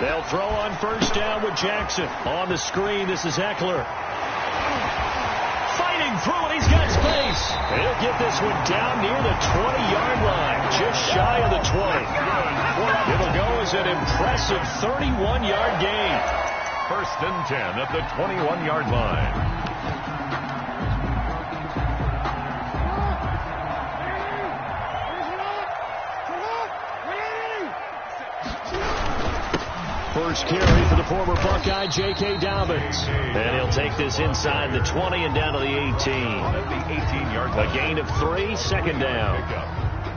They'll throw on first down with Jackson. On the screen, this is Eckler. Fighting through it, he's got space. He'll get this one down near the 20-yard line, just shy of the 20. It'll go as an impressive 31-yard gain. 1st and 10 at the 21-yard line. First carry for the former Buckeye, J.K. Dobbins. And he'll take this inside the 20 and down to the 18. At the 18-yard line. A gain of 3, second down.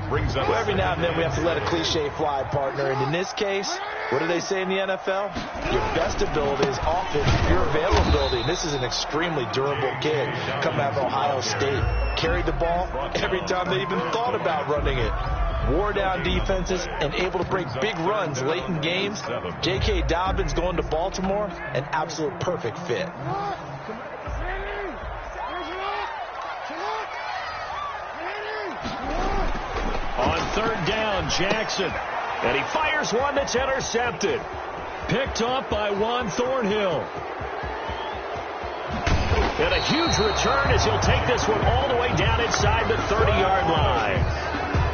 Brings up. Well, every now and then we have to let a cliche fly, partner. And in this case, what do they say in the NFL? Your best ability is often your availability. And this is an extremely durable kid coming out of Ohio State. Carried the ball every time they even thought about running it. Wore down defenses and able to break big runs late in games. J.K. Dobbins going to Baltimore, an absolute perfect fit. On 3rd down, Jackson. And he fires one that's intercepted. Picked off by Juan Thornhill. And a huge return as he'll take this one all the way down inside the 30-yard line.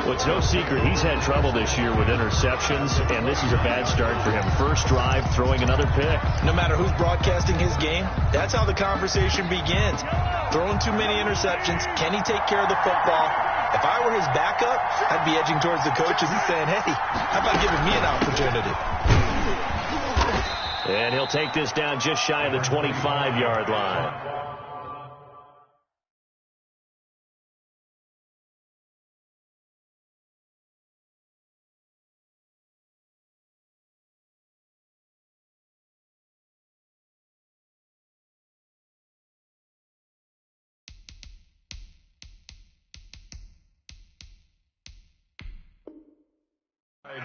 Well, it's no secret he's had trouble this year with interceptions, and this is a bad start for him. First drive, throwing another pick. No matter who's broadcasting his game, that's how the conversation begins. Throwing too many interceptions, can he take care of the football? If I were his backup, I'd be edging towards the coaches and saying, hey, how about giving me an opportunity? And he'll take this down just shy of the 25-yard line.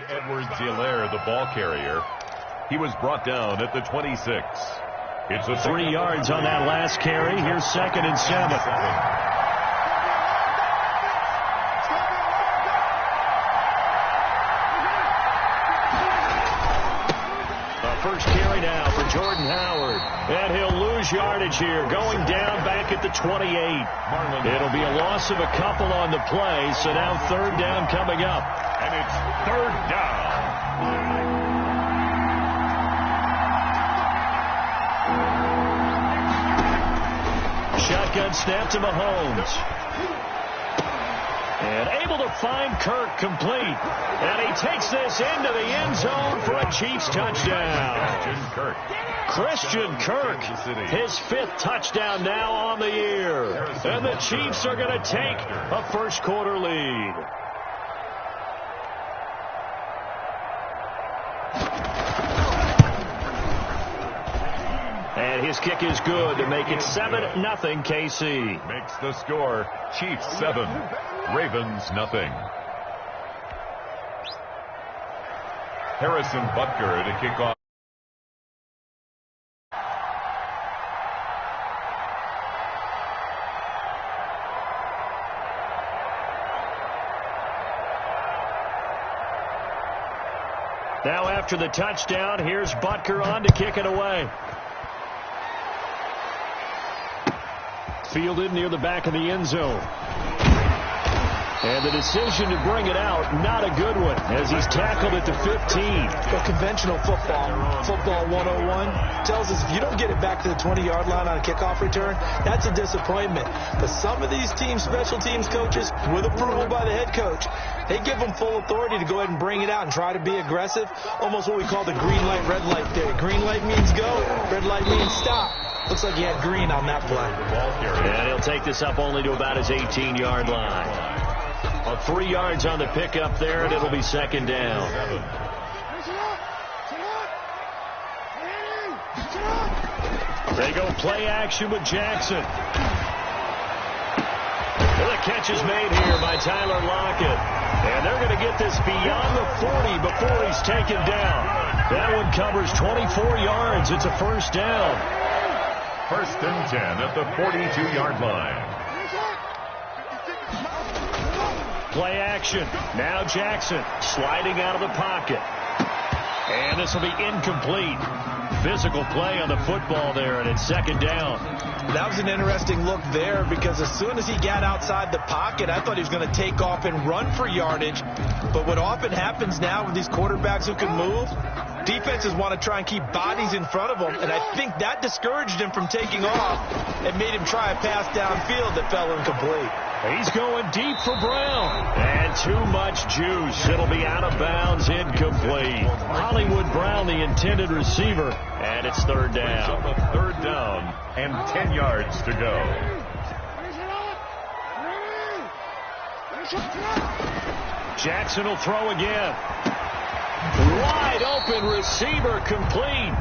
Edwards-Helaire, the ball carrier. He was brought down at the 26. It's a 3 yards on that last carry. Here's 2nd and 7. First carry now for Jordan Howard. And he'll lose yardage here, going down back at the 28. It'll be a loss of a couple on the play, so now 3rd down coming up. And it's 3rd down. Shotgun snap to Mahomes. And able to find Kirk complete. And he takes this into the end zone for a Chiefs touchdown. Christian Kirk, his 5th touchdown now on the year. And the Chiefs are going to take a first quarter lead. And his kick is good to make it 7-0 KC. Makes the score Chiefs 7, Ravens nothing. Harrison Butker to kick off. Now after the touchdown, here's Butker on to kick it away. Fielded near the back of the end zone. And the decision to bring it out, not a good one, as he's tackled at the 15. But conventional football 101, tells us if you don't get it back to the 20-yard line on a kickoff return, that's a disappointment. But some of these team special teams coaches, with approval by the head coach, they give them full authority to go ahead and bring it out and try to be aggressive. Almost what we call the green light, red light theory. Green light means go, red light means stop. Looks like he had green on that play. And he'll take this up only to about his 18-yard line. 3 yards on the pickup there, and it'll be 2nd down. They go play action with Jackson. Well, the catch is made here by Tyler Lockett. And they're going to get this beyond the 40 before he's taken down. That one covers 24 yards. It's a first down. 1st and 10 at the 42-yard line. Play action. Now Jackson sliding out of the pocket. And this will be incomplete. Physical play on the football there, and it's second down. That was an interesting look there because as soon as he got outside the pocket, I thought he was going to take off and run for yardage. But what often happens now with these quarterbacks who can move, defenses want to try and keep bodies in front of them, and I think that discouraged him from taking off and made him try a pass downfield that fell incomplete. He's going deep for Brown. And too much juice. It'll be out of bounds, incomplete. Hollywood Brown, the intended receiver, and it's third down. Third down and 10 yards to go. Jackson will throw again. Wide open receiver, complete.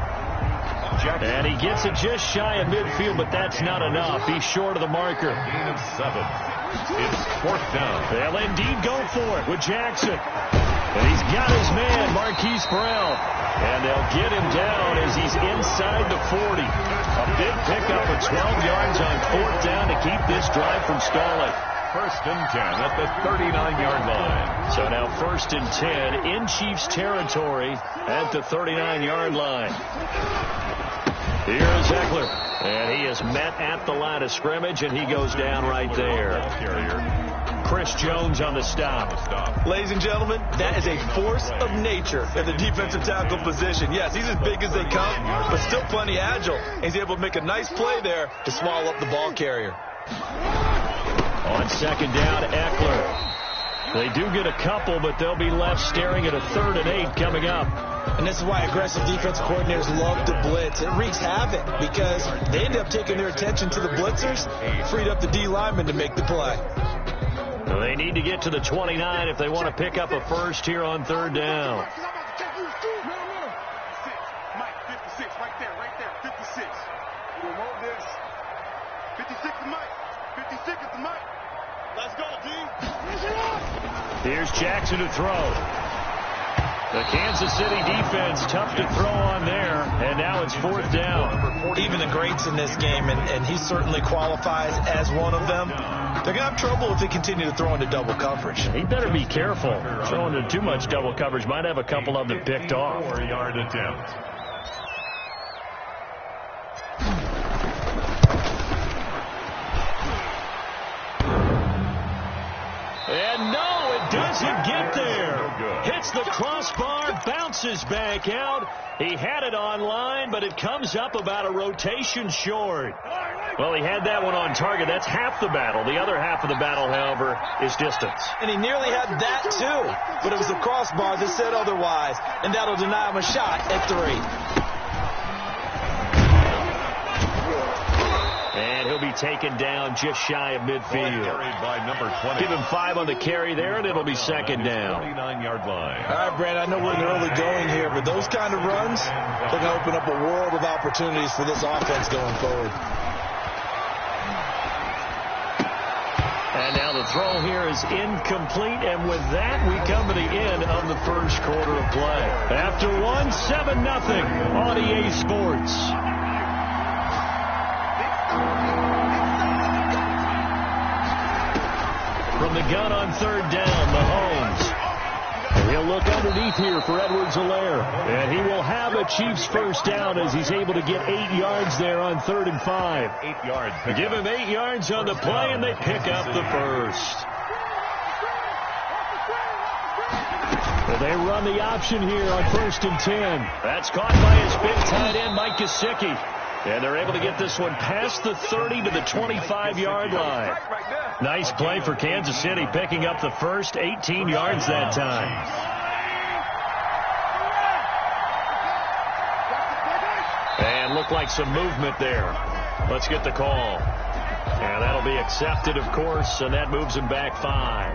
And he gets it just shy of midfield, but that's not enough. He's short of the marker. Gain of 7. It's fourth down. They'll indeed go for it with Jackson. And he's got his man, Marquise Brown. And they'll get him down as he's inside the 40. A big pickup of 12 yards on fourth down to keep this drive from stalling. First and 10 at the 39-yard line. So now first and 10 in Chiefs territory at the 39-yard line. Here's Eckler, and he is met at the line of scrimmage, and he goes down right there. Chris Jones on the stop. Ladies and gentlemen, that is a force of nature in the defensive tackle position. Yes, he's as big as they come, but still plenty agile. He's able to make a nice play there to swallow up the ball carrier. On second down, Eckler. They do get a couple, but they'll be left staring at a 3rd and 8 coming up. And this is why aggressive defense coordinators love to blitz. It wreaks havoc because they end up taking their attention to the blitzers, freed up the D lineman to make the play. Well, they need to get to the 29 if they want to pick up a first here on third down. Mike, 56, right there, 56. We want this. 56 is Mike. 56 is the Mike. Let's go, D. Here's Jackson to throw. The Kansas City defense tough to throw on there, and now it's fourth down. Even the greats in this game, and he certainly qualifies as one of them, they're going to have trouble if they continue to throw into double coverage. He better be careful. Throwing into too much double coverage might have a couple of them picked off. 4-yard attempt. And no, it doesn't get there. Hits the crossbar, bounces back out. He had it on line, but it comes up about a rotation short. Well, he had that one on target. That's half the battle. The other half of the battle, however, is distance. And he nearly had that, too. But it was the crossbar that said otherwise, and that'll deny him a shot at 3. And he'll be taken down just shy of midfield. Carried by number 20. Give him 5 on the carry there, and it'll be second down. 29-yard line. All right, Brandon, I know we're in the early going here, but those kind of runs, they're going to open up a world of opportunities for this offense going forward. And now the throw here is incomplete, and with that, we come to the end of the first quarter of play. After 7-0 on EA Sports. From the gun on third down, Mahomes. And he'll look underneath here for Edwards-Helaire. And he will have a Chiefs first down as he's able to get 8 yards there on 3rd and 5. 8 yards. Give him 8 yards on the play, and they pick up the first. Well, they run the option here on 1st and 10. That's caught by his big tight end, Mike Gesicki. And they're able to get this one past the 30 to the 25-yard line. Nice play for Kansas City, picking up the first, 18 yards that time. And looked like some movement there. Let's get the call. And that'll be accepted, of course, and that moves him back 5.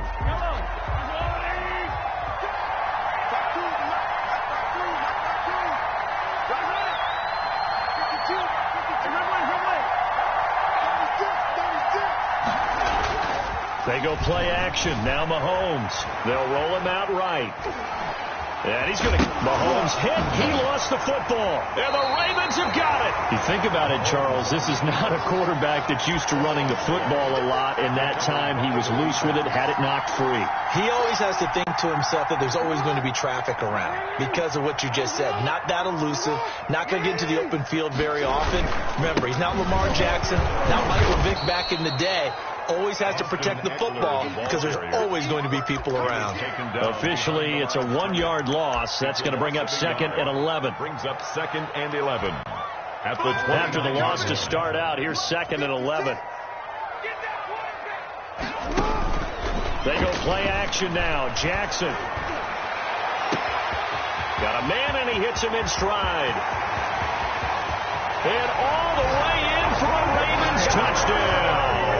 They go play action. Now Mahomes. They'll roll him out right. And he's going to... Mahomes hit. He lost the football. And the Ravens have got it. You think about it, Charles. This is not a quarterback that's used to running the football a lot. And that time he was loose with it, had it knocked free. He always has to think to himself that there's always going to be traffic around because of what you just said. Not that elusive. Not going to get into the open field very often. Remember, he's not Lamar Jackson, not Michael Vick back in the day. Always has to protect the football because there's always going to be people around. Officially, it's a 1-yard loss. That's going to bring up 2nd and 11. Brings up 2nd and 11. After the loss to start out, here's 2nd and 11. They go play action now. Jackson. Got a man, and he hits him in stride. And all the way in for a Ravens touchdown.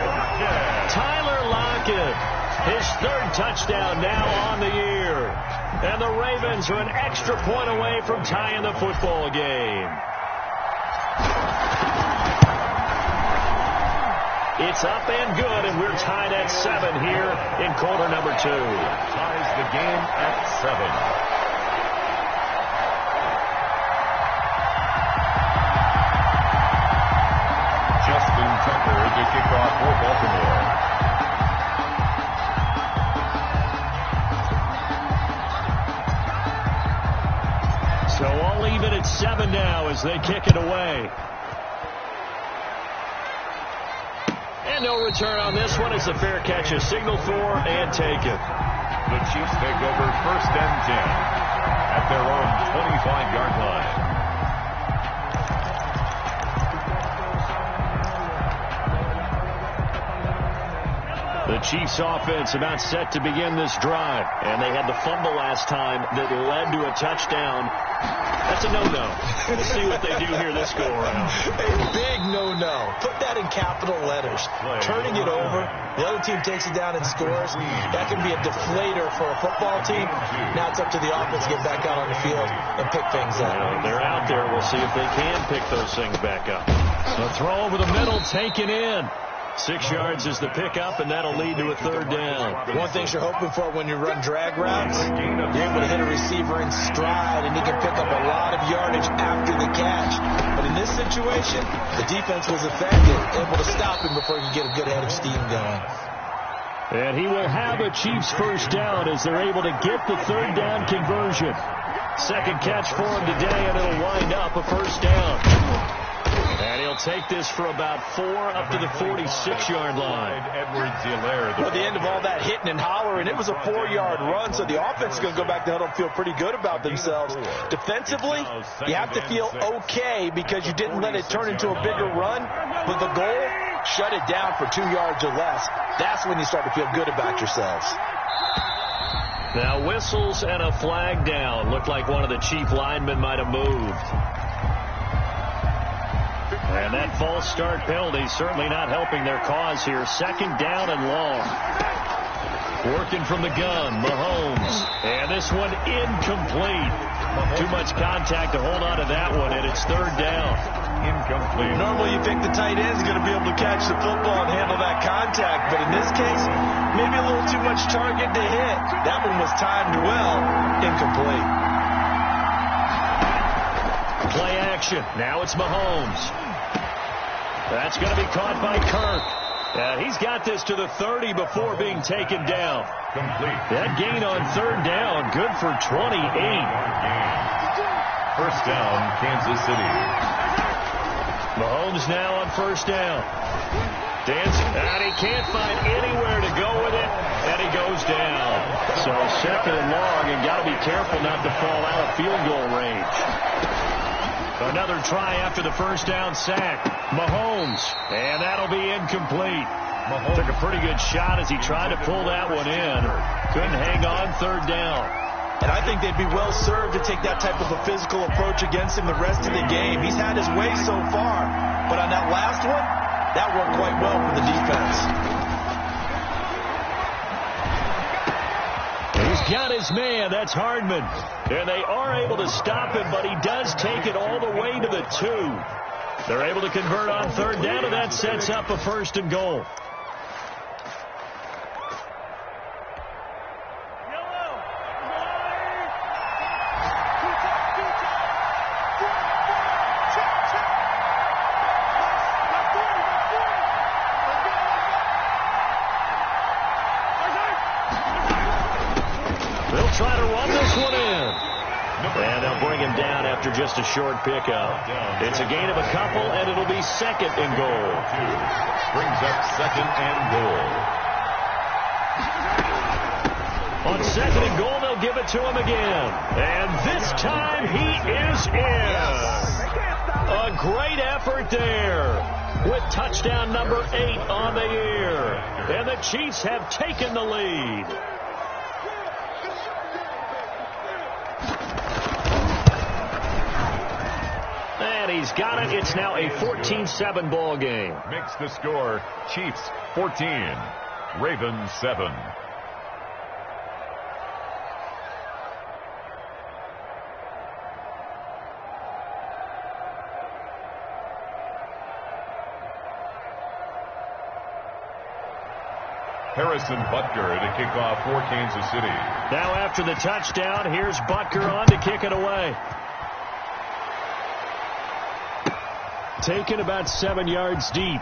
Tyler Lockett, his 3rd touchdown now on the year. And the Ravens are an extra point away from tying the football game. It's up and good, and we're tied at 7 here in quarter number 2. Ties the game at 7. To kick off for Baltimore. So I'll leave it at 7 now as they kick it away. And no return on this one as the fair catch is signaled for and taken. The Chiefs take over 1st and 10 at their own 25-yard line. The Chiefs offense about set to begin this drive. And they had the fumble last time that led to a touchdown. That's a no-no. We'll see what they do here this go-around. A big no-no. Put that in capital letters. Turning it over. The other team takes it down and scores. That can be a deflator for a football team. Now it's up to the offense to get back out on the field and pick things up. They're out there. We'll see if they can pick those things back up. So throw over the middle, taken in. 6 yards is the pickup, and that'll lead to a 3rd down. One thing you're hoping for when you run drag routes, you're able to hit a receiver in stride, and he can pick up a lot of yardage after the catch. But in this situation, the defense was effective, able to stop him before he could get a good head of steam going. And he will have a Chiefs 1st down as they're able to get the 3rd down conversion. 2nd catch for him today, and it'll wind up a 1st down. And he'll take this for about 4 up to the 46-yard line. Well, at the end of all that hitting and hollering, it was a 4-yard run, so the offense is going to go back to huddle and feel pretty good about themselves. Defensively, you have to feel okay because you didn't let it turn into a bigger run, but the goal, shut it down for 2 yards or less. That's when you start to feel good about yourselves. Now whistles and a flag down. Looked like one of the Chief linemen might have moved. And that false start penalty certainly not helping their cause here. 2nd down and long. Working from the gun, Mahomes. And this one incomplete. Too much contact to hold on to that one, and it's 3rd down. Incomplete. Normally you think the tight end's going to be able to catch the football and handle that contact, but in this case, maybe a little too much target to hit. That one was timed well. Incomplete. Play action. Now it's Mahomes. That's going to be caught by Kirk. He's got this to the 30 before being taken down. Complete. That gain on 3rd down, good for 28. 1st down, Kansas City. Mahomes now on 1st down. Dancing, and he can't find anywhere to go with it, and he goes down. So 2nd and long, and got to be careful not to fall out of field goal range. Another try after the 1st down sack. Mahomes, and that'll be incomplete. Mahomes took a pretty good shot as he tried to pull that one in. Couldn't hang on 3rd down. And I think they'd be well served to take that type of a physical approach against him the rest of the game. He's had his way so far, but on that last one, that worked quite well for the defense. He's got his man. That's Hardman. And they are able to stop him, but he does take it all the way to the 2. They're able to convert on 3rd down, and that sets up a 1st and goal. try to run this one in. And they'll bring him down after just a short pickup. It's a gain of a couple, and it'll be second and goal. Brings up second and goal. On second and goal, they'll give it to him again. And this time he is in. A great effort there with touchdown number 8 on the year. And the Chiefs have taken the lead. And he's got it. It's now a 14-7 ball game. Makes the score Chiefs 14, Ravens 7. Harrison Butker to kick off for Kansas City. Now after the touchdown, here's Butker on to kick it away. Taken about 7 yards deep.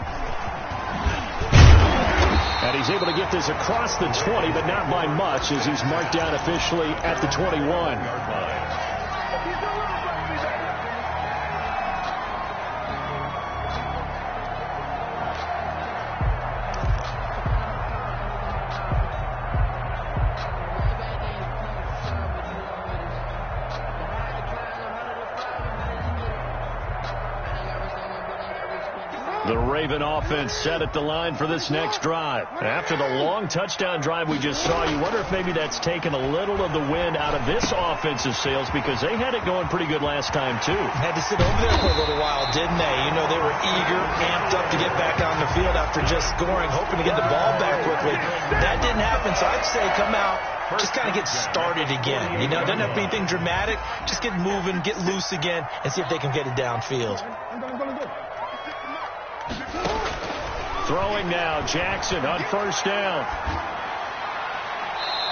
And he's able to get this across the 20, but not by much, as he's marked down officially at the 21. The Raven offense set at the line for this next drive. After the long touchdown drive we just saw, you wonder if maybe that's taken a little of the wind out of this offensive sails, because they had it going pretty good last time, too. Had to sit over there for a little while, didn't they? You know, they were eager, amped up to get back on the field after just scoring, hoping to get the ball back quickly. That didn't happen, so I'd say come out, just kind of get started again. You know, doesn't have to be anything dramatic. Just get moving, get loose again, and see if they can get it downfield. Throwing now, Jackson on first down.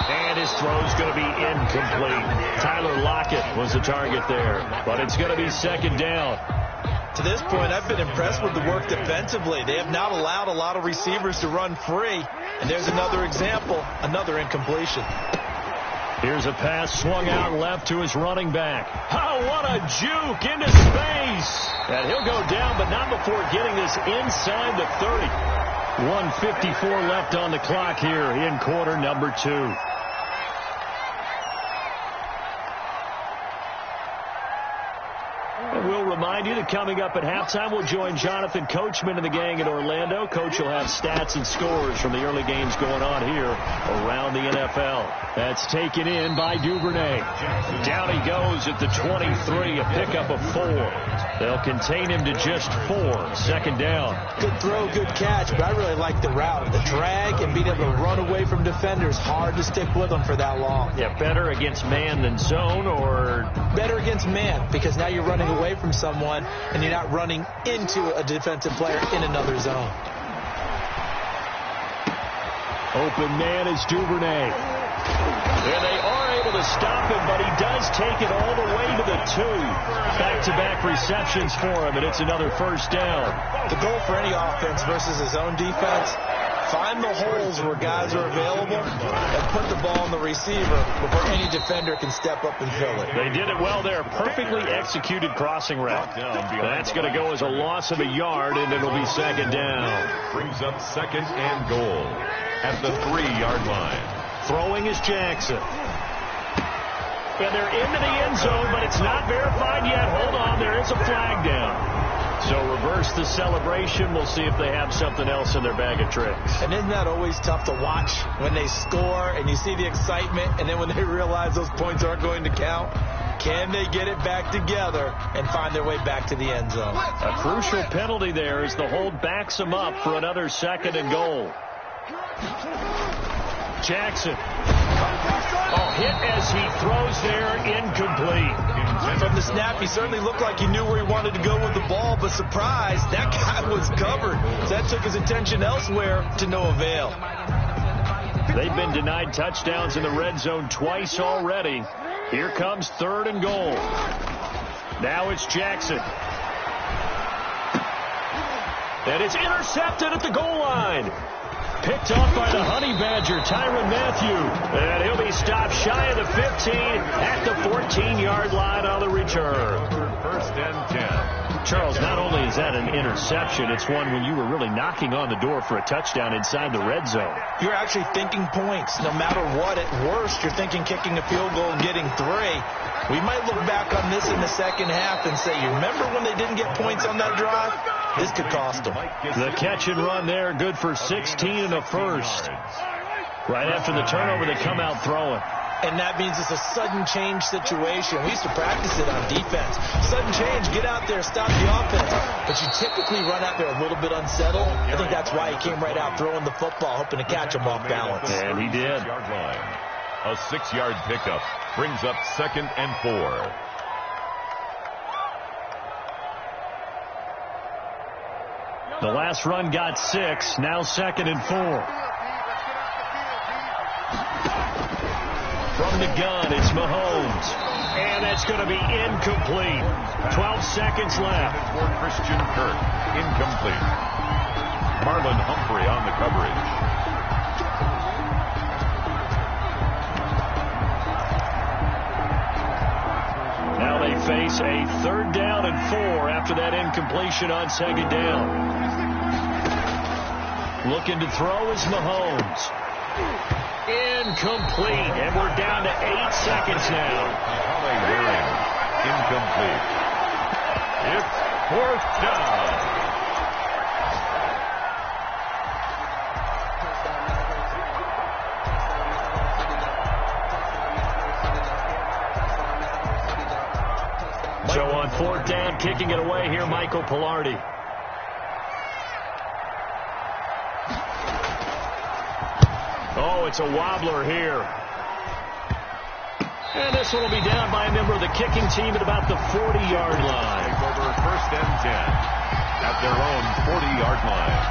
And his throw's going to be incomplete. Tyler Lockett was the target there, but it's going to be second down. To this point, I've been impressed with the work defensively. They have not allowed a lot of receivers to run free. And there's another example, another incompletion. Here's a pass swung out left to his running back. Oh, what a juke into space. And he'll go down, but not before getting this inside the 30. 1:54 left on the clock here in quarter number 2. And we'll remind you that coming up at halftime, we'll join Jonathan Coachman and the gang in Orlando. Coach will have stats and scores from the early games going on here around the NFL. That's taken in by Duvernay. Down he goes at the 23, a pickup of 4. They'll contain him to just 4. Second down. Good throw, good catch, but I really like the route. The drag and being able to run away from defenders. Hard to stick with them for that long. Yeah, better against man than zone, or? Better against man, because now you're running away from someone and you're not running into a defensive player in another zone. Open man is Duvernay. And they are able to stop him, but he does take it all the way to the 2. Back-to-back receptions for him, and it's another first down. The goal for any offense versus his own defense, find the holes where guys are available and put the ball on the receiver before any defender can step up and fill it. They did it well there. Perfectly executed crossing route. That's going to go as a loss of a yard, and it'll be second down. Brings up second and goal at the 3-yard line. Throwing is Jackson. And they're into the end zone, but it's not verified yet. Hold on, there is a flag down. So reverse the celebration. We'll see if they have something else in their bag of tricks. And isn't that always tough to watch when they score and you see the excitement, and then when they realize those points aren't going to count? Can they get it back together and find their way back to the end zone? A crucial penalty there as the hold backs them up for another second and goal. Jackson. Oh, hit as he throws there, incomplete. From the snap, he certainly looked like he knew where he wanted to go with the ball, but surprise, that guy was covered. So that took his attention elsewhere to no avail. They've been denied touchdowns in the red zone twice already. Here comes third and goal. Now it's Jackson. And it's intercepted at the goal line. Picked off by the Honey Badger, Tyrann Mathieu. And he'll be stopped shy of the 15 at the 14-yard line on the return. First and 10. Charles, not only is that an interception, it's one when you were really knocking on the door for a touchdown inside the red zone. You're actually thinking points. No matter what, at worst, you're thinking kicking a field goal and getting 3. We might look back on this in the second half and say, you remember when they didn't get points on that drive? This could cost them. The catch and run there, good for 16 and a first. Right after the turnover, they come out throwing. And that means it's a sudden change situation. We used to practice it on defense. Sudden change, get out there, stop the offense. But you typically run out there a little bit unsettled. I think that's why he came right out throwing the football, hoping to catch him off balance. And he did. A 6-yard pickup brings up 2nd and 4. The last run got 6, now 2nd and 4. From the gun, it's Mahomes. And that's going to be incomplete. 12 seconds left. For Christian Kirk, incomplete. Marlon Humphrey on the coverage. Now they face a 3rd down and 4 after that incompletion on 2nd down. Looking to throw is Mahomes. Incomplete, and we're down to 8 seconds now. Incomplete. It's 4th down. So on 4th down, kicking it away here, Michael Pilardi. Oh, it's a wobbler here. And this one will be down by a member of the kicking team at about the 40-yard line. Over 1st and 10 at their own 40-yard line.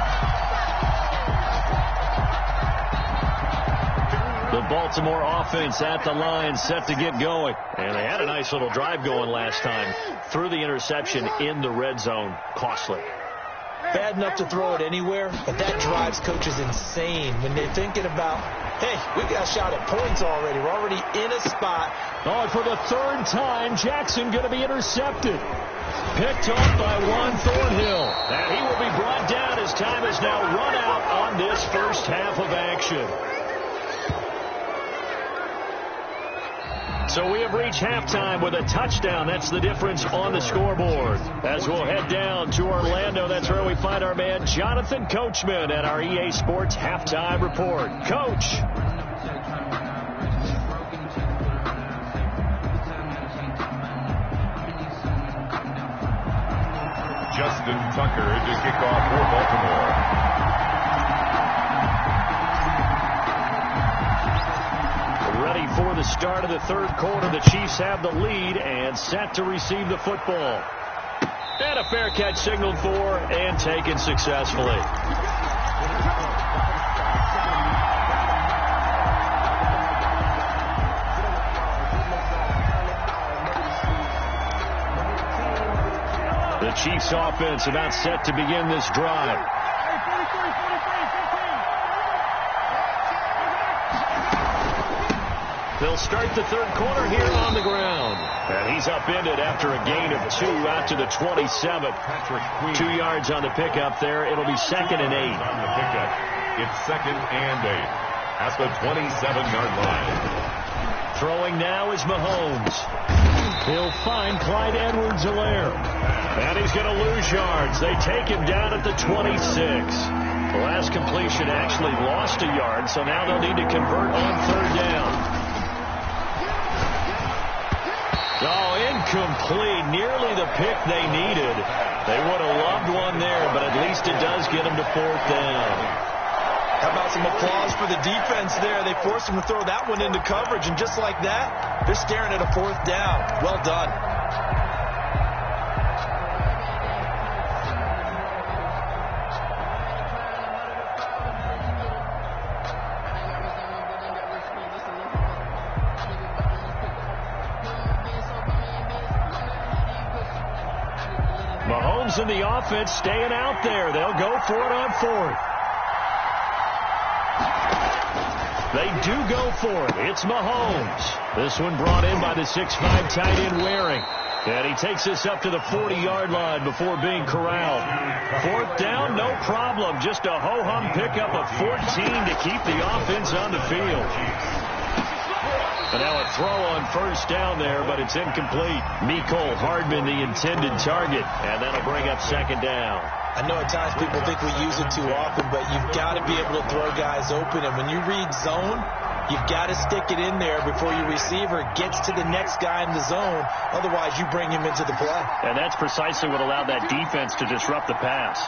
The Baltimore offense at the line, set to get going. And they had a nice little drive going last time. Threw the interception in the red zone. Costly. Bad enough to throw it anywhere, but that drives coaches insane when they're thinking about, hey, we got a shot at points already. We're already in a spot. Oh, and for the 3rd time, Jackson going to be intercepted. Picked off by Juan Thornhill. And he will be brought down as time is now run out on this first half of action. So we have reached halftime with a touchdown. That's the difference on the scoreboard. As we'll head down to Orlando, that's where we find our man Jonathan Coachman at our EA Sports Halftime Report. Coach. Justin Tucker to kick off for Baltimore. Ready for the start of the 3rd quarter. The Chiefs have the lead and set to receive the football. And a fair catch signaled for and taken successfully. The Chiefs offense about set to begin this drive. They'll start the 3rd quarter here on the ground. And he's upended after a gain of 2 out to the 27. 2 yards on the pickup there. It'll be 2nd and 8. On the pickup, it's 2nd and 8 at the 27-yard line. Throwing now is Mahomes. He'll find Clyde Edwards-Helaire. And he's going to lose yards. They take him down at the 26. The last completion actually lost a yard, so now they'll need to convert on 3rd down. Oh, incomplete. Nearly the pick they needed. They would have loved one there, but at least it does get them to 4th down. How about some applause for the defense there? They forced him to throw that one into coverage, and just like that, they're staring at a 4th down. Well done. Mahomes and the offense staying out there. They'll go for it on 4th. They do go for it. It's Mahomes. This one brought in by the 6'5" tight end Waring. And he takes this up to the 40-yard line before being corralled. Fourth down, no problem. Just a ho-hum pickup of 14 to keep the offense on the field. And now a throw on first down there, but it's incomplete. Mecole Hardman, the intended target, and that'll bring up second down. I know at times people think we use it too often, but you've got to be able to throw guys open. And when you read zone, you've got to stick it in there before your receiver gets to the next guy in the zone. Otherwise, you bring him into the play. And that's precisely what allowed that defense to disrupt the pass.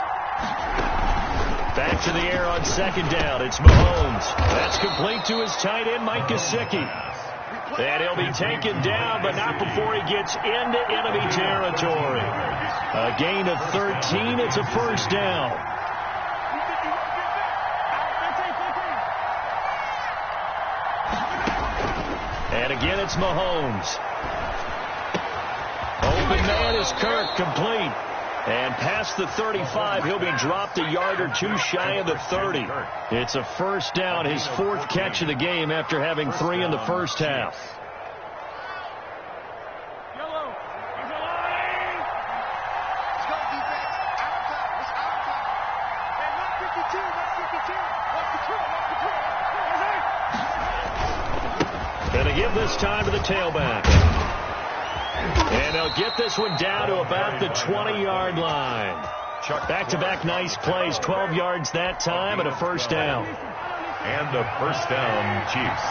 Back to the air on second down. It's Mahomes. That's complete to his tight end, Mike Gesicki. And he'll be taken down, but not before he gets into enemy territory. A gain of 13. It's a first down. And again, it's Mahomes. Open man is Kirk, complete. And past the 35, he'll be dropped a yard or two shy of the 30. It's a first down, his fourth catch of the game after having 3 in the first half. And to give this time to the tailback. And they'll get this one down to about the 20-yard line. Back-to-back nice plays, 12 yards that time, and a first down. And the first down, Chiefs.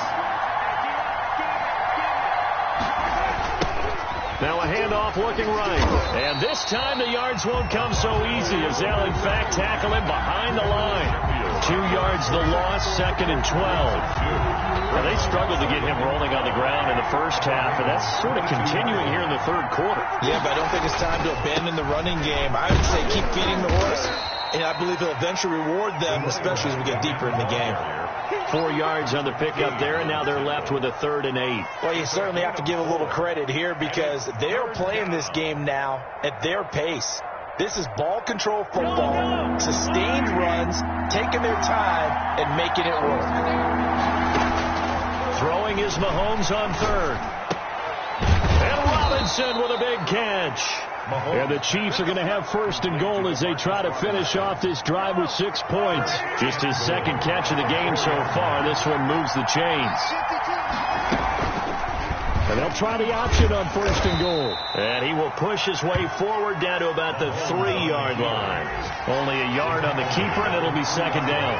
Now a handoff looking right. And this time the yards won't come so easy as they'll, in fact, tackle him behind the line. 2 yards the loss, second and 12. Well, they struggled to get him rolling on the ground in the first half, and that's sort of continuing here in the third quarter. Yeah, but I don't think it's time to abandon the running game. I would say keep feeding the horse, and I believe he'll eventually reward them, especially as we get deeper in the game. 4 yards on the pickup there, and now they're left with a 3rd and 8. Well, you certainly have to give a little credit here because they're playing this game now at their pace. This is ball control football, sustained runs, taking their time, and making it work. Throwing is Mahomes on 3rd. And Robinson with a big catch. And the Chiefs are going to have 1st and goal as they try to finish off this drive with 6 points. Just his 2nd catch of the game so far. This one moves the chains. And they'll try the option on 1st and goal. And he will push his way forward down to about the 3-yard line. Only a yard on the keeper, and it'll be 2nd down.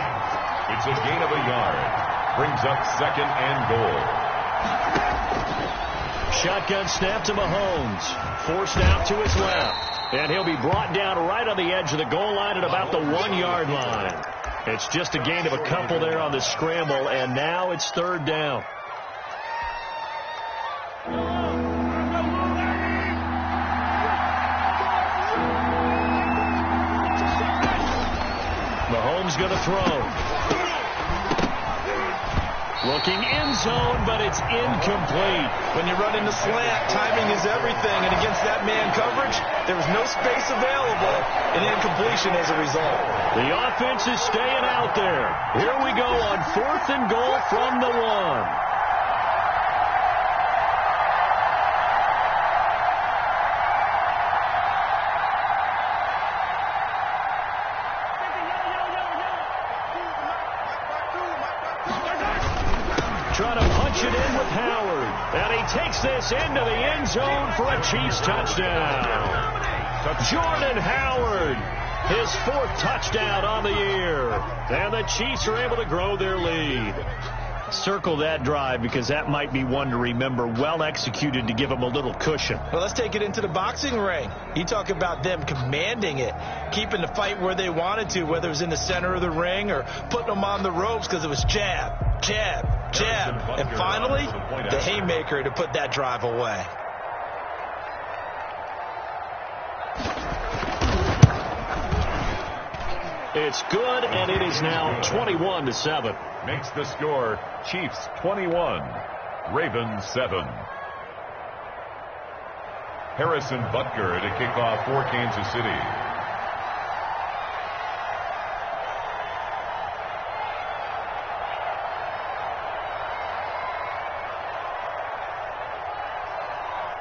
It's a gain of a yard. Brings up 2nd and goal. Shotgun snap to Mahomes. Forced out to his left. And he'll be brought down right on the edge of the goal line at about the 1-yard line. It's just a gain of a couple there on the scramble, and now it's 3rd down. Mahomes going to throw. Looking end zone, but it's incomplete. When you run into slant, timing is everything. And against that man coverage, there was no space available, and incompletion as a result. The offense is staying out there. Here we go on 4th and goal from the 1. Trying to punch it in with Howard. And he takes this into the end zone for a Chiefs touchdown. Jordan Howard, his 4th touchdown on the year. And the Chiefs are able to grow their lead. Circle that drive because that might be one to remember. Well executed to give them a little cushion. Well, let's take it into the boxing ring. You talk about them commanding it, keeping the fight where they wanted to, whether it was in the center of the ring or putting them on the ropes because it was jab, jab, jab. And finally, the haymaker to put that drive away. It's good, and it is now 21-7. Makes the score Chiefs 21, Ravens 7. Harrison Butker to kick off for Kansas City.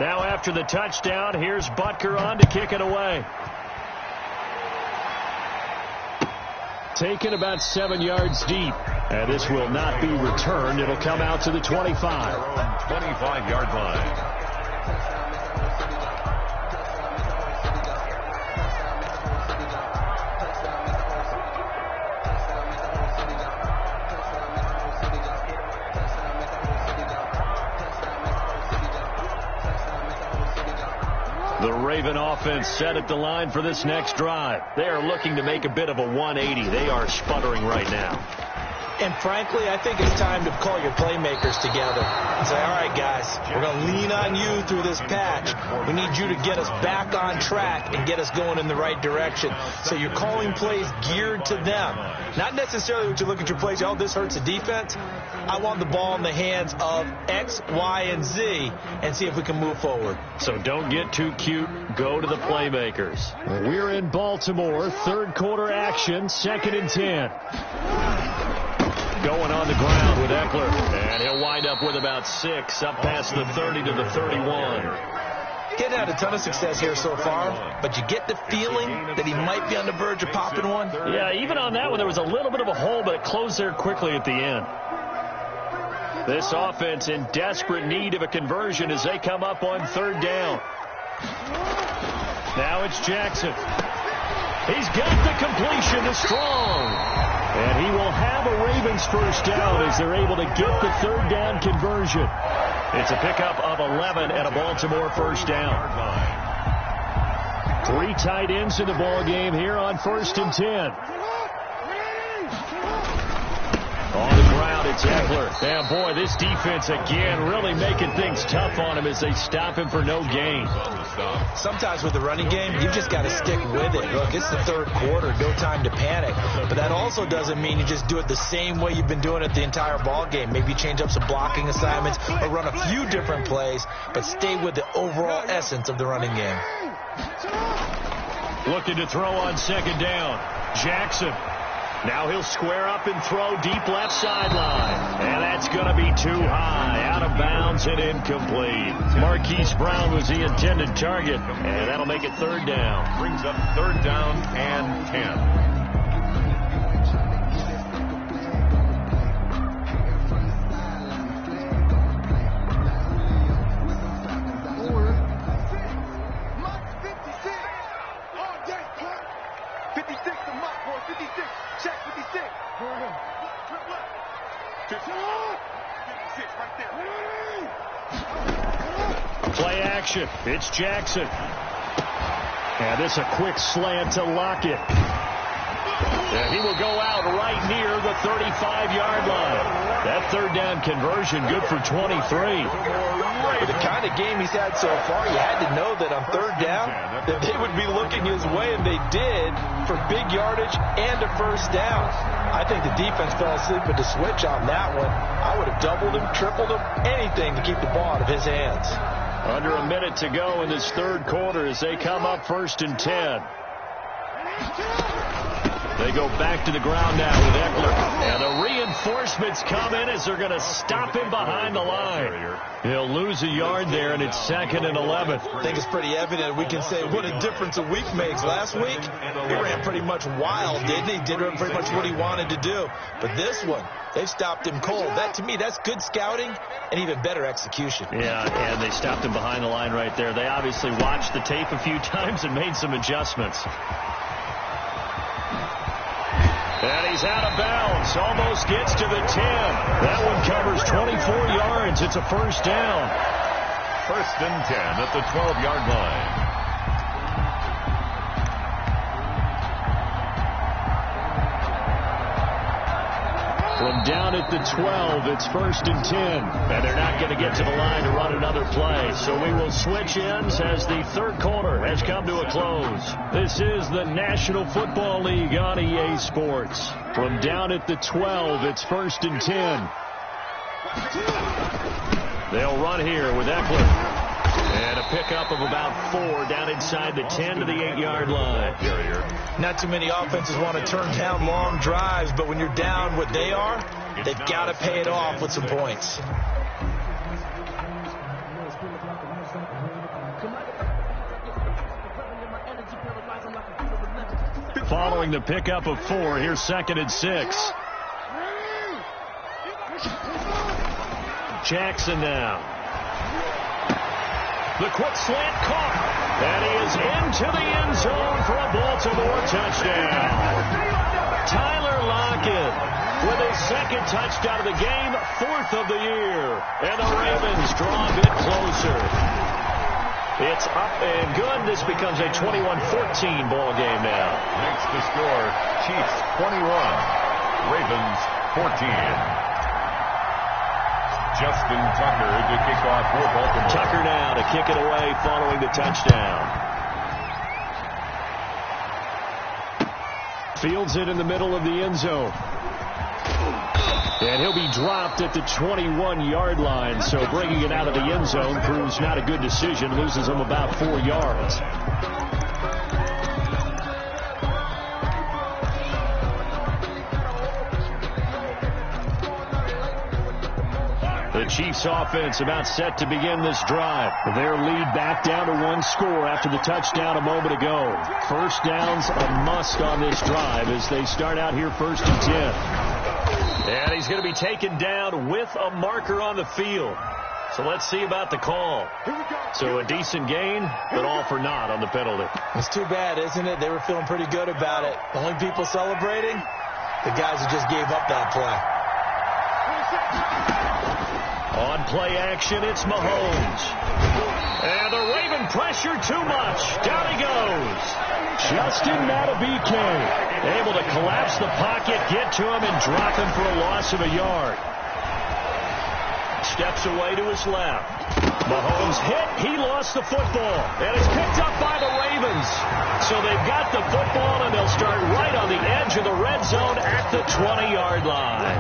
Now after the touchdown, here's Butker on to kick it away. Taken about 7 yards deep. And this will not be returned. It'll come out to the 25. 25-yard line. The Raven offense set at the line for this next drive. They are looking to make a bit of a 180. They are sputtering right now. And frankly, I think it's time to call your playmakers together and say, all right, guys, we're going to lean on you through this patch. We need you to get us back on track and get us going in the right direction. So you're calling plays geared to them. Not necessarily what you look at your plays, oh, this hurts the defense. I want the ball in the hands of X, Y, and Z and see if we can move forward. So don't get too cute. Go to the playmakers. We're in Baltimore. Third quarter action. 2nd and 10. Going on the ground with Eckler. And he'll wind up with about 6 up past the 30 to the 31. He hasn't had a ton of success here so far, but you get the feeling that he might be on the verge of popping one. Yeah, even on that one, there was a little bit of a hole, but it closed there quickly at the end. This offense in desperate need of a conversion as they come up on 3rd down. Now it's Jackson. He's got the completion to Strong. And he will have a Ravens first down as they're able to get the 3rd down conversion. It's a pickup of 11 and a Baltimore first down. 3 tight ends in the ball game here on 1st and 10. On the ground, it's Eckler. And boy, this defense again really making things tough on him as they stop him for no gain. Sometimes with the running game, you've just got to stick with it. Look, it's the 3rd quarter, no time to panic. But that also doesn't mean you just do it the same way you've been doing it the entire ball game. Maybe change up some blocking assignments or run a few different plays, but stay with the overall essence of the running game. Looking to throw on 2nd down. Jackson. Now he'll square up and throw deep left sideline. And that's going to be too high. Out of bounds and incomplete. Marquise Brown was the intended target. And that'll make it 3rd down. Brings up 3rd down and 10. Play action. It's Jackson. And it's a quick slant to Lockett. And he will go out right near the 35-yard line. That 3rd down conversion good for 23. With the kind of game he's had so far, you had to know that on 3rd down that they would be looking his way, and they did, for big yardage and a first down. I think the defense fell asleep with the switch on that one. I would have doubled him, tripled him, anything to keep the ball out of his hands. Under a minute to go in this 3rd quarter as they come up 1st and 10. They go back to the ground now with Eckler. And the reinforcements come in as they're going to stop him behind the line. He'll lose a yard there, and it's 2nd and 11. I think it's pretty evident. We can say what a difference a week makes. Last week, he ran pretty much wild, didn't he? Did pretty much what he wanted to do. But this one, they've stopped him cold. That, to me, that's good scouting and even better execution. Yeah, and they stopped him behind the line right there. They obviously watched the tape a few times and made some adjustments. And he's out of bounds. Almost gets to the 10. That one covers 24 yards. It's a first down. 1st and 10 at the 12-yard line. From down at the 12, it's 1st and 10. And they're not going to get to the line to run another play. So we will switch ends as the 3rd quarter has come to a close. This is the National Football League on EA Sports. From down at the 12, it's 1st and 10. They'll run here with Eckler. And a pickup of about 4 down inside the 10 to the 8-yard line. Not too many offenses want to turn down long drives, but when you're down what they are, they've got to pay it off with some points. following the pickup of 4. Here's 2nd and 6. Jackson now. The quick slant caught. And he is into the end zone for a Baltimore touchdown. Tyler Lockett with his 2nd touchdown of the game, 4th of the year. And the Ravens draw a bit closer. It's up and good. This becomes a 21-14 ball game now. Next to score, Chiefs 21, Ravens 14. Justin Tucker to kick off for Baltimore. Tucker now to kick it away following the touchdown. Fields it in the middle of the end zone. And he'll be dropped at the 21-yard line. So bringing it out of the end zone proves not a good decision. Loses him about 4 yards. The Chiefs offense about set to begin this drive. Their lead back down to 1 score after the touchdown a moment ago. First down's a must on this drive as they start out here 1st and 10. And he's going to be taken down with a marker on the field. So let's see about the call. So a decent gain, but all for naught on the penalty. It's too bad, isn't it? They were feeling pretty good about it. The only people celebrating, the guys who just gave up that play. On play action, it's Mahomes. And the Raven pressure too much. Down he goes. Justin Madubuike able to collapse the pocket, get to him, and drop him for a loss of a yard. Steps away to his left. Mahomes hit. He lost the football. And it's picked up by the Ravens. So they've got the football, and they'll start right on the edge of the red zone at the 20-yard line.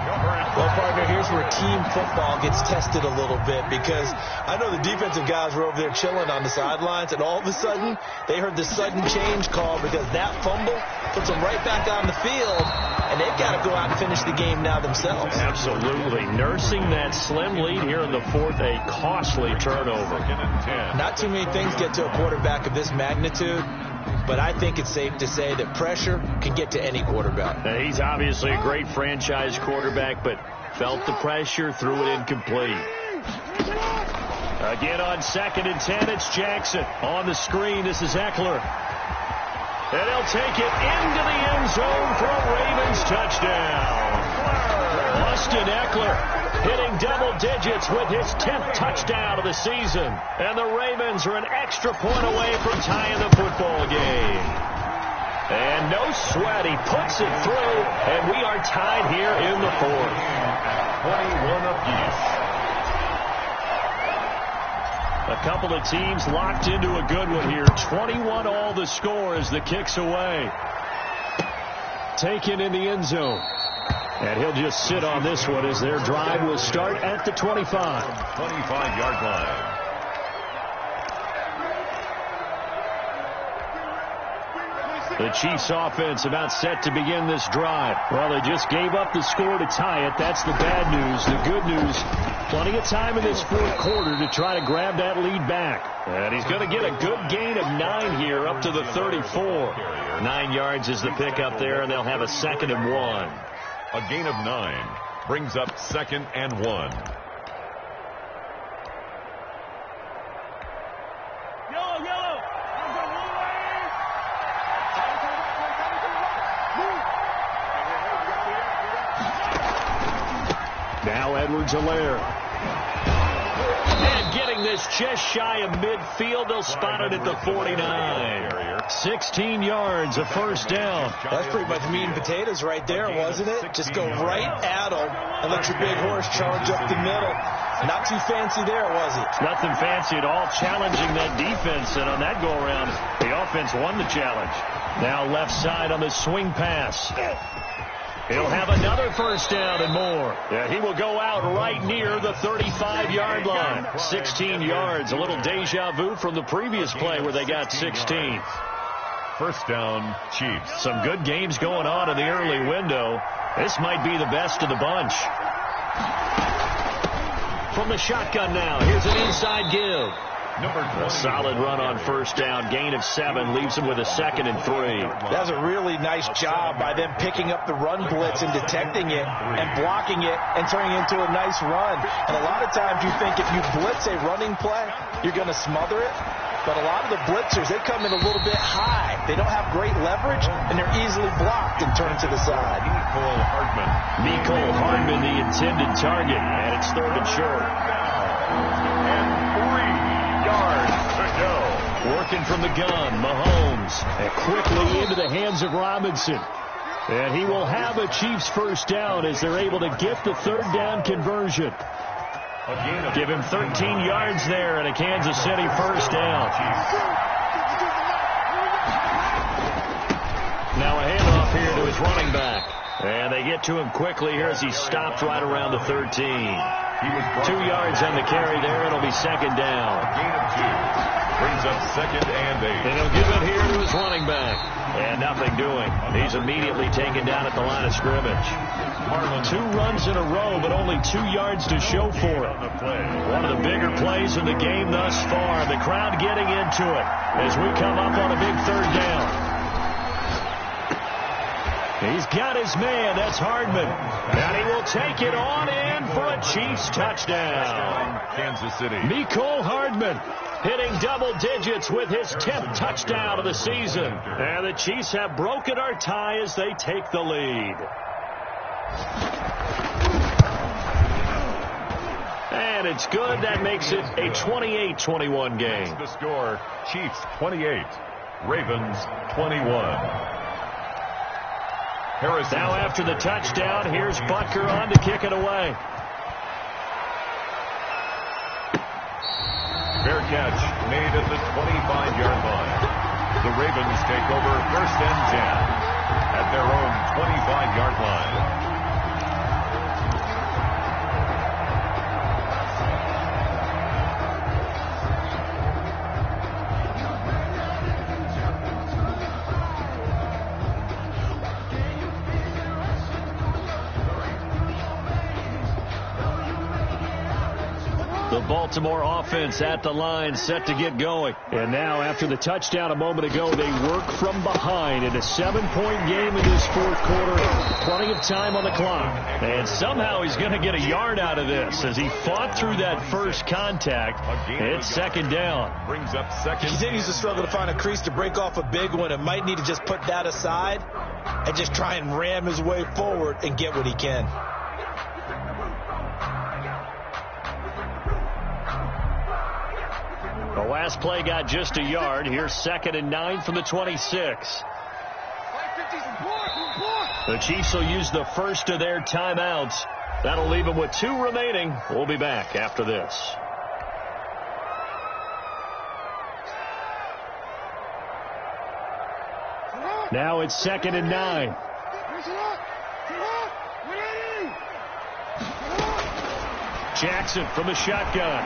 Well, partner, here's where team football gets tested a little bit because I know the defensive guys were over there chilling on the sidelines, and all of a sudden they heard the sudden change call because that fumble puts them right back on the field, and they've got to go out and finish the game now themselves. Absolutely. Nursing that slim lead here in the 4th, a costly turnover. Not too many things get to a quarterback of this magnitude, but I think it's safe to say that pressure can get to any quarterback. He's obviously a great franchise quarterback, but felt the pressure, threw it incomplete. Again on 2nd and 10, it's Jackson. On the screen, this is Eckler. And he'll take it into the end zone for a Ravens touchdown. Austin Eckler hitting double digits with his 10th touchdown of the season. And the Ravens are an extra point away from tying the football game. And no sweat, he puts it through, and we are tied here in the 4th. 21 apiece. A couple of teams locked into a good one here. 21 all the score as the kick's away. Taken in the end zone. And he'll just sit on this one as their drive will start at the 25. 25-yard line. The Chiefs offense about set to begin this drive. Well, they just gave up the score to tie it. That's the bad news. The good news, plenty of time in this 4th quarter to try to grab that lead back. And he's going to get a good gain of 9 here up to the 34. 9 yards is the pickup there, and they'll have a 2nd and 1. A gain of 9 brings up 2nd and 1. Now Edwards-Helaire. And getting this just shy of midfield. They'll spot it at the 49. 16 yards, a first down. That's pretty much meat and potatoes right there, wasn't it? Just go right at them and let your big horse charge up the middle. Not too fancy there, was it? Nothing fancy at all, challenging that defense. And on that go-around, the offense won the challenge. Now left side on the swing pass. He'll have another first down and more. Yeah, he will go out right near the 35-yard line. 16 yards, a little deja vu from the previous play where they got 16. First down, Chiefs. Some good games going on in the early window. This might be the best of the bunch. From the shotgun now, here's an inside give. Number A solid run on first down. Gain of 7 leaves him with a 2nd and 3. That was a really nice job by them picking up the run blitz and detecting it and blocking it and turning it into a nice run. And a lot of times you think if you blitz a running play, you're going to smother it. But a lot of the blitzers, they come in a little bit high. They don't have great leverage, and they're easily blocked and turned to the side. Nicole Hardman, the intended target, and it's 3rd and short. And 3 yards to go. Working from the gun, Mahomes, and quickly into the hands of Robinson. And he will have a Chiefs first down as they're able to get the 3rd down conversion. Give him 13 yards there and a Kansas City first down. Now a handoff here to his running back. And they get to him quickly here as he stopped right around the 13. 2 yards on the carry there. It'll be 2nd down. Gain of 2. Brings up 2nd and 8. And he'll give it here to his running back. And nothing doing. He's immediately taken down at the line of scrimmage. 2 runs in a row, but only 2 yards to show for it. One of the bigger plays in the game thus far. The crowd getting into it as we come up on a big 3rd down. He's got his man. That's Hardman. And he will take it on in for a Chiefs touchdown. Kansas City. Nicole Hardman hitting double digits with his 10th touchdown of the season. And the Chiefs have broken our tie as they take the lead. And it's good. That makes it a 28-21 game. The score, Chiefs 28, Ravens 21. Harrison. Now after the touchdown, here's Butker on to kick it away. Fair catch made at the 25-yard line. The Ravens take over 1st and 10 at their own 25-yard line. Baltimore offense at the line, set to get going. And now, after the touchdown a moment ago, they work from behind in a 7-point game in this 4th quarter. Plenty of time on the clock. And somehow he's going to get a yard out of this as he fought through that first contact. It's 2nd down. Brings up 2nd. He continues to struggle to find a crease to break off a big one and might need to just put that aside and just try and ram his way forward and get what he can. The last play got just a yard. Here's 2nd and 9 from the 26. The Chiefs will use the first of their timeouts. That'll leave them with 2 remaining. We'll be back after this. Now it's 2nd and 9. Jackson from the shotgun.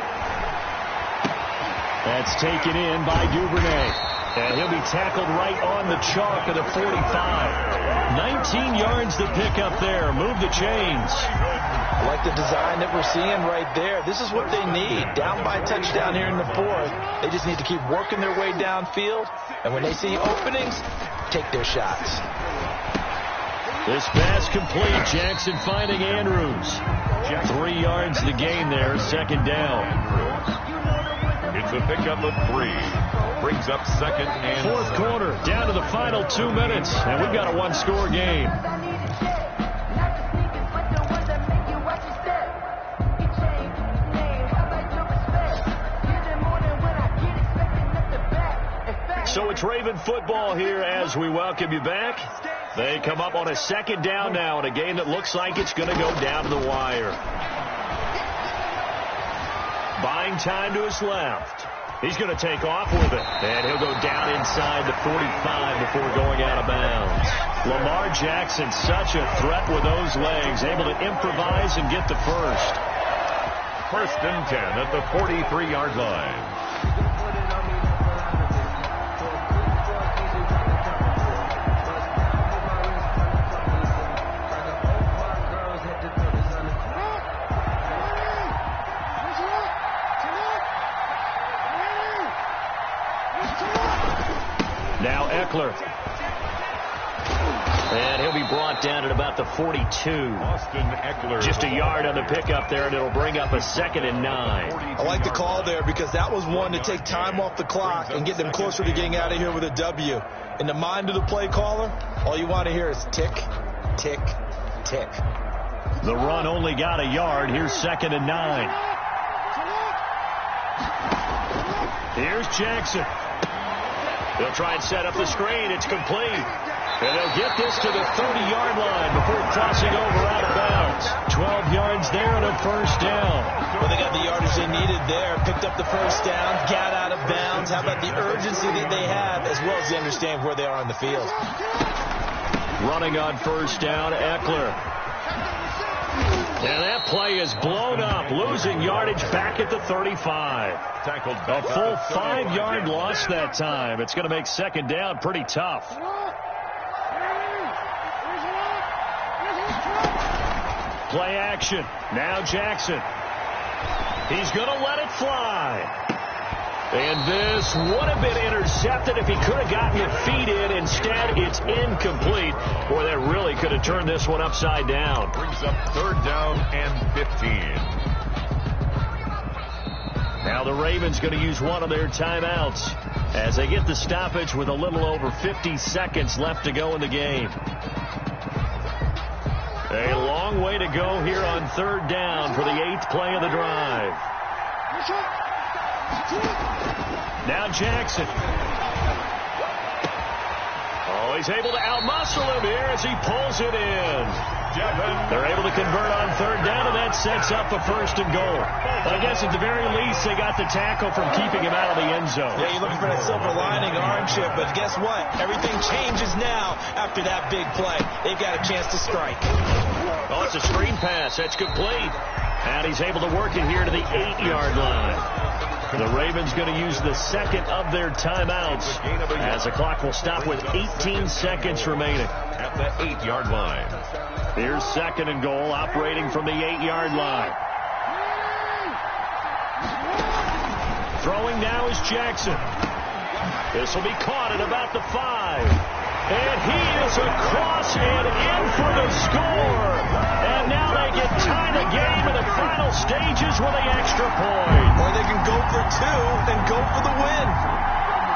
That's taken in by Duvernay. And he'll be tackled right on the chalk of the 45. 19 yards to pick up there. Move the chains. I like the design that we're seeing right there. This is what they need. Down by a touchdown here in the 4th. They just need to keep working their way downfield. And when they see openings, take their shots. This pass complete. Jackson finding Andrews. 3 yards to gain there. 2nd down. It's a pickup of 3. Brings up 2nd and 4th quarter, down to the final 2 minutes, and we've got a 1-score game. So it's Raven football here as we welcome you back. They come up on a 2nd down now in a game that looks like it's going to go down to the wire. Buying time to his left. He's going to take off with it. And he'll go down inside the 45 before going out of bounds. Lamar Jackson, such a threat with those legs. Able to improvise and get the first. 1st and 10 at the 43-yard line. Now Eckler. And he'll be brought down at about the 42. Austin Eckler. Just a yard on the pickup there, and it'll bring up a 2nd and 9. I like the call there because that was one to take time off the clock and get them closer to getting out of here with a W. In the mind of the play caller, all you want to hear is tick, tick, tick. The run only got a yard. Here's 2nd and 9. Here's Jackson. They'll try and set up the screen. It's complete. And they'll get this to the 30-yard line before crossing over out of bounds. 12 yards there and a first down. Well, they got the yardage they needed there. Picked up the first down, got out of bounds. How about the urgency that they have as well as they understand where they are on the field? Running on first down, Eckler. And that play is blown up, losing yardage back at the 35. Tackled A full 5-yard loss that time. It's going to make 2nd down pretty tough. Play action. Now Jackson. He's going to let it fly. And this would have been intercepted if he could have gotten the feet in. Instead, it's incomplete. Boy, that really could have turned this one upside down. Brings up 3rd down and 15. Now the Ravens going to use one of their timeouts as they get the stoppage with a little over 50 seconds left to go in the game. A long way to go here on 3rd down for the 8th play of the drive. Now Jackson. Oh, he's able to outmuscle him here as he pulls it in. They're able to convert on 3rd down, and that sets up a 1st and goal. I guess at the very least, they got the tackle from keeping him out of the end zone. Yeah, you're looking for that silver lining, aren't you? But guess what? Everything changes now after that big play. They've got a chance to strike. Oh, it's a screen pass. That's complete. And he's able to work it here to the 8-yard line. The Ravens going to use the 2nd of their timeouts as the clock will stop with 18 seconds remaining. At the 8-yard line. Here's 2nd and goal, operating from the 8-yard line. Throwing now is Jackson. This will be caught at about the 5. And he is across and in for the score. And now they get tied the game in the final stages with an extra point. Or they can go for 2 and go for the win.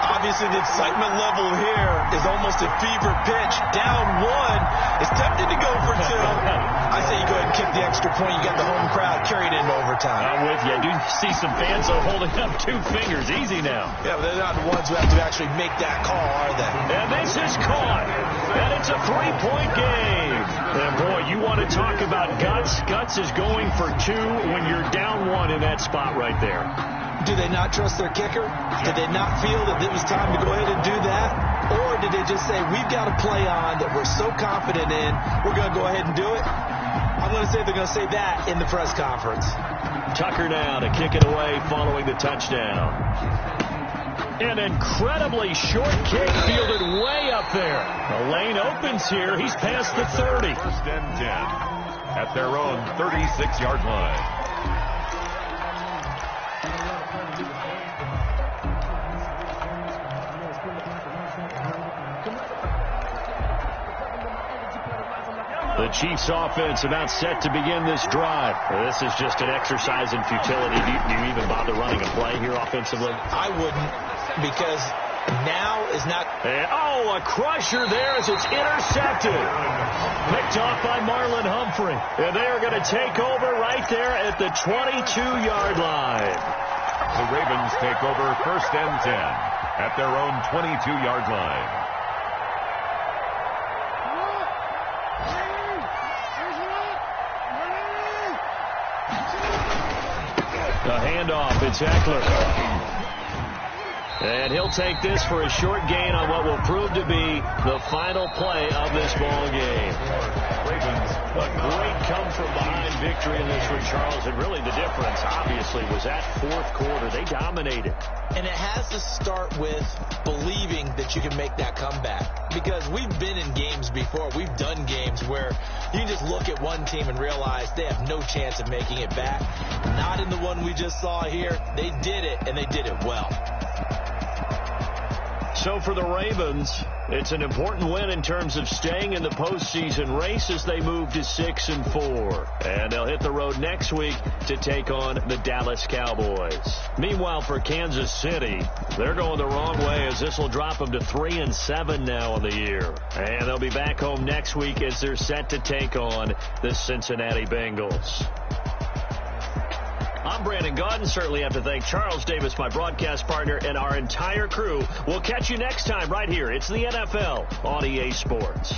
Obviously, the excitement level here is almost a fever pitch. Down 1. It's tempted to go for 2. I say you go ahead and kick the extra point. You got the home crowd carried into overtime. I'm with you. I do see some fans holding up 2 fingers. Easy now. Yeah, but they're not the ones who have to actually make that call, are they? And this is caught. And it's a 3-point game. And boy, you want to talk about guts. Guts is going for 2 when you're down 1 in that spot right there. Do they not trust their kicker? Did they not feel that it was time to go ahead and do that? Or did they just say, we've got a play on that we're so confident in, we're going to go ahead and do it? I'm going to say they're going to say that in the press conference. Tucker now to kick it away following the touchdown. An incredibly short kick fielded way up there. The lane opens here. He's past the 30. 1st and 10 at their own 36-yard line. The Chiefs offense about set to begin this drive. This is just an exercise in futility. Do you even bother running a play here offensively? I wouldn't, because now is not... Oh, a crusher there as it's intercepted. Picked off by Marlon Humphrey. And they are going to take over right there at the 22-yard line. The Ravens take over 1st and 10 at their own 22-yard line. The handoff, it's Eckler. And he'll take this for a short gain on what will prove to be the final play of this ball game. Ravens, a great come-from-behind victory in this one, Charles. And really the difference, obviously, was that 4th quarter. They dominated. And it has to start with believing that you can make that comeback. Because we've been in games before. We've done games where you can just look at one team and realize they have no chance of making it back. Not in the one we just saw here. They did it, and they did it well. So for the Ravens, it's an important win in terms of staying in the postseason race as they move to 6-4. And they'll hit the road next week to take on the Dallas Cowboys. Meanwhile, for Kansas City, they're going the wrong way as this will drop them to 3-7 now on the year. And they'll be back home next week as they're set to take on the Cincinnati Bengals. I'm Brandon Gaudin. Certainly have to thank Charles Davis, my broadcast partner, and our entire crew. We'll catch you next time right here. It's the NFL on EA Sports.